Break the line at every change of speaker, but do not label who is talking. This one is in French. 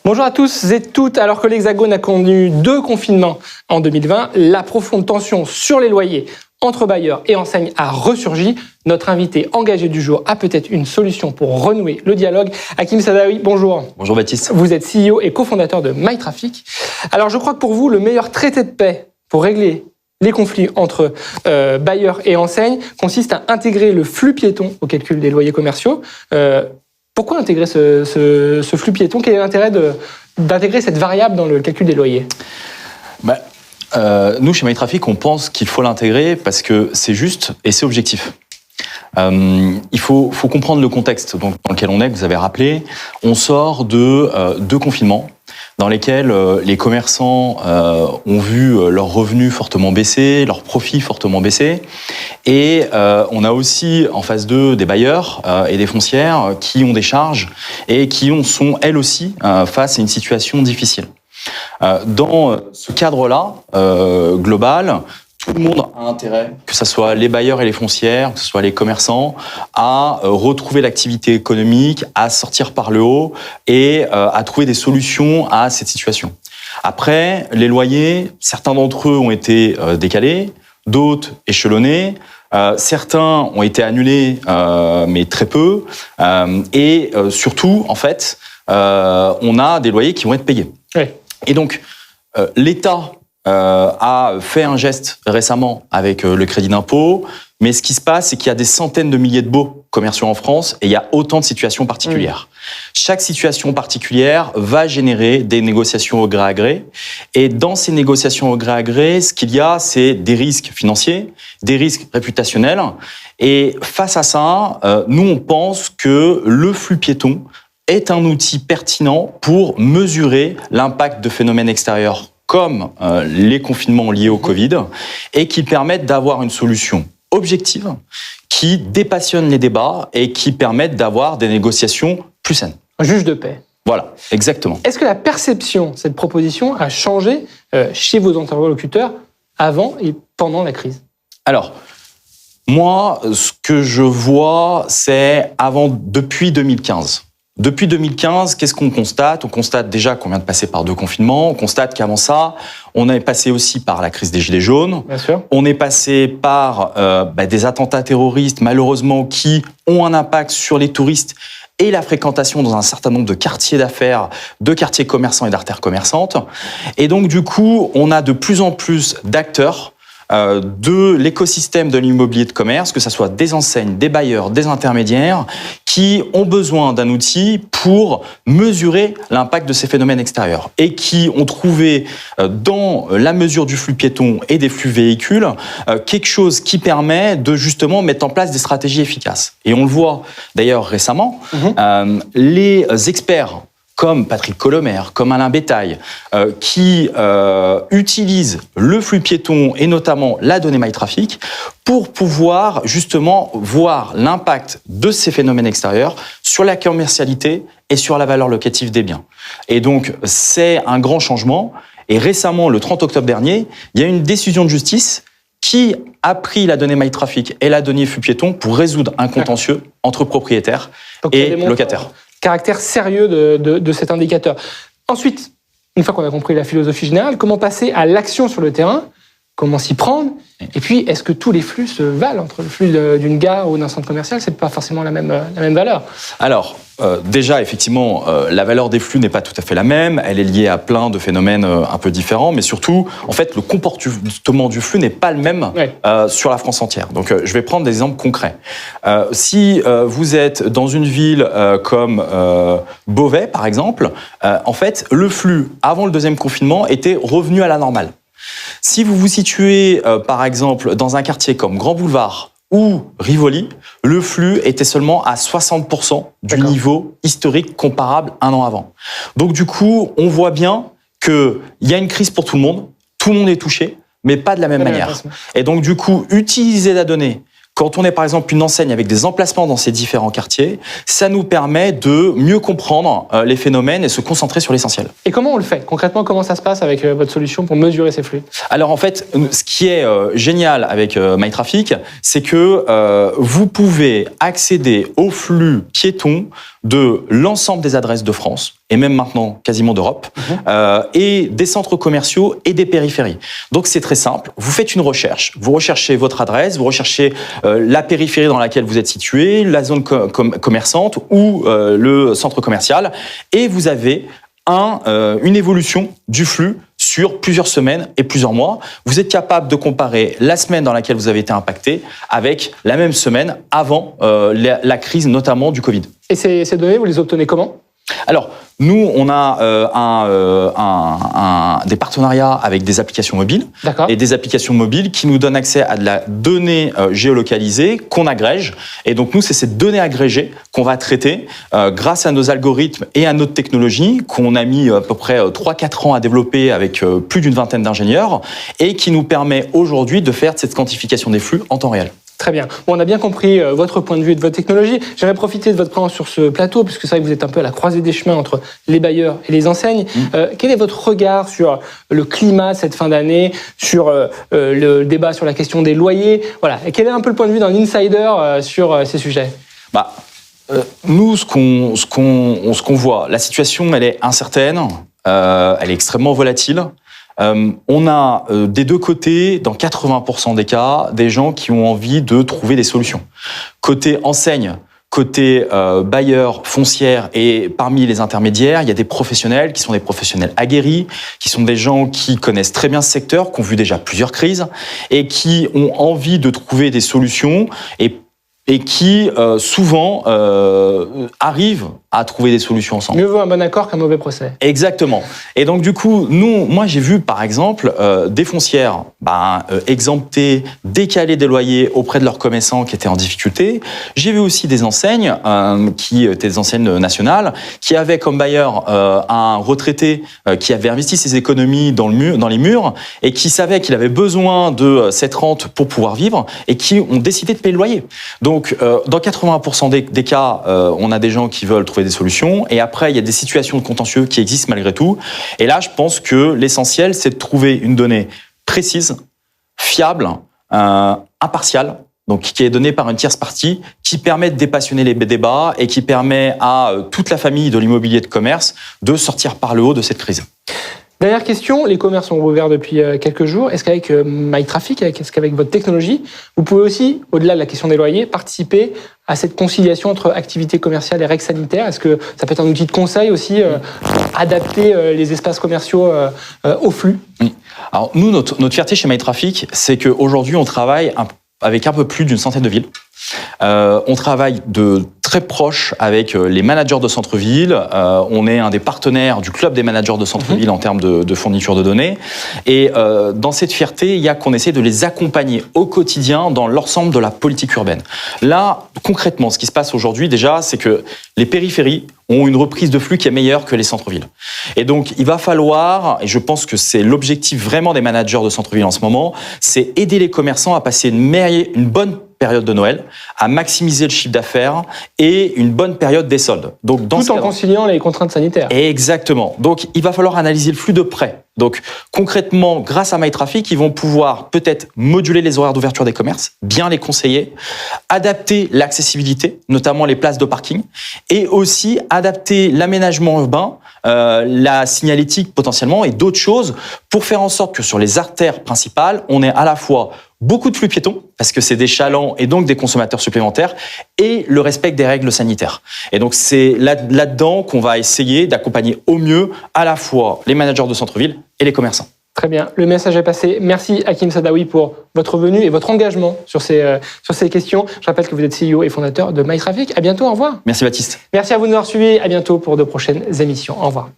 Bonjour à tous et toutes. Alors que l'Hexagone a connu 2 confinements en 2020, la profonde tension sur les loyers entre bailleurs et enseignes a ressurgi. Notre invité engagé du jour a peut-être une solution pour renouer le dialogue. Hakim Sadawi, bonjour.
Bonjour Baptiste.
Vous êtes CEO et cofondateur de MyTraffic. Alors je crois que pour vous, le meilleur traité de paix pour régler les conflits entre bailleurs et enseignes consiste à intégrer le flux piéton au calcul des loyers commerciaux. Pourquoi intégrer ce flux piéton? Quel est l'intérêt d'intégrer cette variable dans le calcul des loyers?
Nous, chez MyTraffic, on pense qu'il faut l'intégrer parce que c'est juste et c'est objectif. Il faut comprendre le contexte dans lequel on est, que vous avez rappelé. On sort de 2 confinements dans lesquels les commerçants ont vu leurs revenus fortement baisser, leurs profits fortement baisser. Et on a aussi en phase 2 des bailleurs et des foncières qui ont des charges et qui sont elles aussi face à une situation difficile. Dans ce cadre-là, global, tout le monde a intérêt, que ce soit les bailleurs et les foncières, que ce soit les commerçants, à retrouver l'activité économique, à sortir par le haut et à trouver des solutions à cette situation. Après, les loyers, certains d'entre eux ont été décalés, d'autres échelonnés, certains ont été annulés, mais très peu, et surtout, en fait, on a des loyers qui vont être payés.
Oui.
Et donc, l'État a fait un geste récemment avec le crédit d'impôt, mais ce qui se passe, c'est qu'il y a des centaines de milliers de baux commerciaux en France et il y a autant de situations particulières. Chaque situation particulière va générer des négociations au gré à gré. Et dans ces négociations au gré à gré, ce qu'il y a, c'est des risques financiers, des risques réputationnels. Et face à ça, nous, on pense que le flux piéton est un outil pertinent pour mesurer l'impact de phénomènes extérieurs comme les confinements liés au Covid et qui permettent d'avoir une solution objective qui dépassionne les débats et qui permettent d'avoir des négociations plus saines.
Un juge de paix.
Voilà, exactement.
Est-ce que la perception de cette proposition a changé chez vos interlocuteurs avant et pendant la crise?
Alors, moi, ce que je vois, c'est depuis 2015. Depuis 2015, qu'est-ce qu'on constate? On constate déjà qu'on vient de passer par 2 confinements. On constate qu'avant ça, on est passé aussi par la crise des Gilets jaunes.
Bien sûr.
On est passé par des attentats terroristes, malheureusement, qui ont un impact sur les touristes et la fréquentation dans un certain nombre de quartiers d'affaires, de quartiers commerçants et d'artères commerçantes. Et donc, du coup, on a de plus en plus d'acteurs de l'écosystème de l'immobilier de commerce, que ce soit des enseignes, des bailleurs, des intermédiaires, qui ont besoin d'un outil pour mesurer l'impact de ces phénomènes extérieurs et qui ont trouvé dans la mesure du flux piéton et des flux véhicules quelque chose qui permet de justement mettre en place des stratégies efficaces. Et on le voit d'ailleurs récemment, les experts comme Patrick Colomer, comme Alain Bétail, qui utilisent le flux piéton et notamment la donnée MyTraffic pour pouvoir justement voir l'impact de ces phénomènes extérieurs sur la commercialité et sur la valeur locative des biens. Et donc, c'est un grand changement. Et récemment, le 30 octobre dernier, il y a une décision de justice qui a pris la donnée MyTraffic et la donnée flux piéton pour résoudre un contentieux entre propriétaires et locataires.
Caractère sérieux de cet indicateur. Ensuite, une fois qu'on a compris la philosophie générale, comment passer à l'action sur le terrain? Comment s'y prendre? Et puis, est-ce que tous les flux se valent entre le flux d'une gare ou d'un centre commercial? C'est pas forcément la même valeur.
Alors, déjà, effectivement, la valeur des flux n'est pas tout à fait la même. Elle est liée à plein de phénomènes un peu différents, mais surtout, en fait, le comportement du flux n'est pas le même sur la France entière. Donc, je vais prendre des exemples concrets. Si vous êtes dans une ville comme Beauvais, par exemple, en fait, le flux avant le 2e confinement était revenu à la normale. Si vous vous situez, par exemple, dans un quartier comme Grand Boulevard ou Rivoli, le flux était seulement à 60% du niveau historique comparable un an avant. Donc du coup, on voit bien qu'il y a une crise pour tout le monde est touché, mais pas de la même manière. Et donc du coup, utiliser la donnée, quand on est par exemple une enseigne avec des emplacements dans ces différents quartiers, ça nous permet de mieux comprendre les phénomènes et se concentrer sur l'essentiel.
Et comment on le fait? Concrètement, comment ça se passe avec votre solution pour mesurer ces flux?
Alors en fait, ce qui est génial avec MyTraffic, c'est que vous pouvez accéder aux flux piétons de l'ensemble des adresses de France, et même maintenant quasiment d'Europe, et des centres commerciaux et des périphéries. Donc c'est très simple, vous faites une recherche, vous recherchez votre adresse, vous recherchez la périphérie dans laquelle vous êtes situé, la zone commerçante ou le centre commercial, et vous avez une évolution du flux sur plusieurs semaines et plusieurs mois. Vous êtes capable de comparer la semaine dans laquelle vous avez été impacté avec la même semaine avant la crise, notamment du Covid.
Et ces données, vous les obtenez comment ?
Alors, nous, on a des partenariats avec des applications mobiles et des applications mobiles qui nous donnent accès à de la donnée géolocalisée qu'on agrège. Et donc, nous, c'est cette donnée agrégée qu'on va traiter grâce à nos algorithmes et à notre technologie qu'on a mis à peu près 3-4 ans à développer avec plus d'une vingtaine d'ingénieurs et qui nous permet aujourd'hui de faire cette quantification des flux en temps réel.
Très bien. Bon, on a bien compris votre point de vue et de votre technologie. J'aimerais profiter de votre présence sur ce plateau, puisque c'est vrai que vous êtes un peu à la croisée des chemins entre les bailleurs et les enseignes. Quel est votre regard sur le climat cette fin d'année, sur le débat sur la question des loyers ? Voilà. Et quel est un peu le point de vue d'un insider sur ces sujets ?
Nous, ce qu'on voit, la situation, elle est incertaine, elle est extrêmement volatile. On a des deux côtés, dans 80% des cas, des gens qui ont envie de trouver des solutions. Côté enseigne, côté bailleurs, foncières et parmi les intermédiaires, il y a des professionnels qui sont des professionnels aguerris, qui sont des gens qui connaissent très bien ce secteur, qui ont vu déjà plusieurs crises et qui ont envie de trouver des solutions et qui souvent arrivent à trouver des solutions ensemble.
Mieux vaut un bon accord qu'un mauvais procès.
Exactement. Et donc du coup, moi j'ai vu par exemple des foncières exempter, décaler des loyers auprès de leurs commerçants qui étaient en difficulté. J'ai vu aussi des enseignes qui étaient des enseignes nationales, qui avaient comme bailleur un retraité qui avait investi ses économies dans les murs et qui savait qu'il avait besoin de cette rente pour pouvoir vivre et qui ont décidé de payer le loyer. Donc dans 80% des cas, on a des gens qui veulent trouver des solutions et après il y a des situations de contentieux qui existent malgré tout. Et là, je pense que l'essentiel, c'est de trouver une donnée précise, fiable, impartiale, donc qui est donnée par une tierce partie, qui permet de dépassionner les débats et qui permet à toute la famille de l'immobilier de commerce de sortir par le haut de cette crise.
Dernière question, les commerces ont rouvert depuis quelques jours. Est-ce qu'avec MyTraffic, est-ce qu'avec votre technologie, vous pouvez aussi, au-delà de la question des loyers, participer à cette conciliation entre activité commerciale et règles sanitaires ? Est-ce que ça peut être un outil de conseil aussi, adapter les espaces commerciaux au flux ?
Oui. Alors nous, notre fierté chez MyTraffic, c'est qu'aujourd'hui, on travaille avec un peu plus d'une centaine de villes. On travaille de très proche avec les managers de centre-ville. On est un des partenaires du club des managers de centre-ville en termes de fourniture de données. Et dans cette fierté, il y a qu'on essaie de les accompagner au quotidien dans l'ensemble de la politique urbaine. Là, concrètement, ce qui se passe aujourd'hui déjà, c'est que les périphéries ont une reprise de flux qui est meilleure que les centres-villes. Et donc, il va falloir, et je pense que c'est l'objectif vraiment des managers de centre-ville en ce moment, c'est aider les commerçants à passer une bonne période de Noël, à maximiser le chiffre d'affaires et une bonne période des soldes. Donc,
tout en conciliant les contraintes sanitaires.
Exactement. Donc, il va falloir analyser le flux de près. Donc, concrètement, grâce à MyTraffic, ils vont pouvoir peut-être moduler les horaires d'ouverture des commerces, bien les conseiller, adapter l'accessibilité, notamment les places de parking, et aussi adapter l'aménagement urbain, la signalétique potentiellement et d'autres choses pour faire en sorte que sur les artères principales, on ait à la fois beaucoup de flux piétons, parce que c'est des chalands et donc des consommateurs supplémentaires, et le respect des règles sanitaires. Et donc c'est là-dedans qu'on va essayer d'accompagner au mieux à la fois les managers de centre-ville et les commerçants.
Très bien, le message est passé. Merci Hakim Saadaoui pour votre venue et votre engagement sur ces questions. Je rappelle que vous êtes CEO et fondateur de MyTraffic. À bientôt, au revoir.
Merci Baptiste.
Merci à vous de nous avoir suivis. À bientôt pour de prochaines émissions. Au revoir.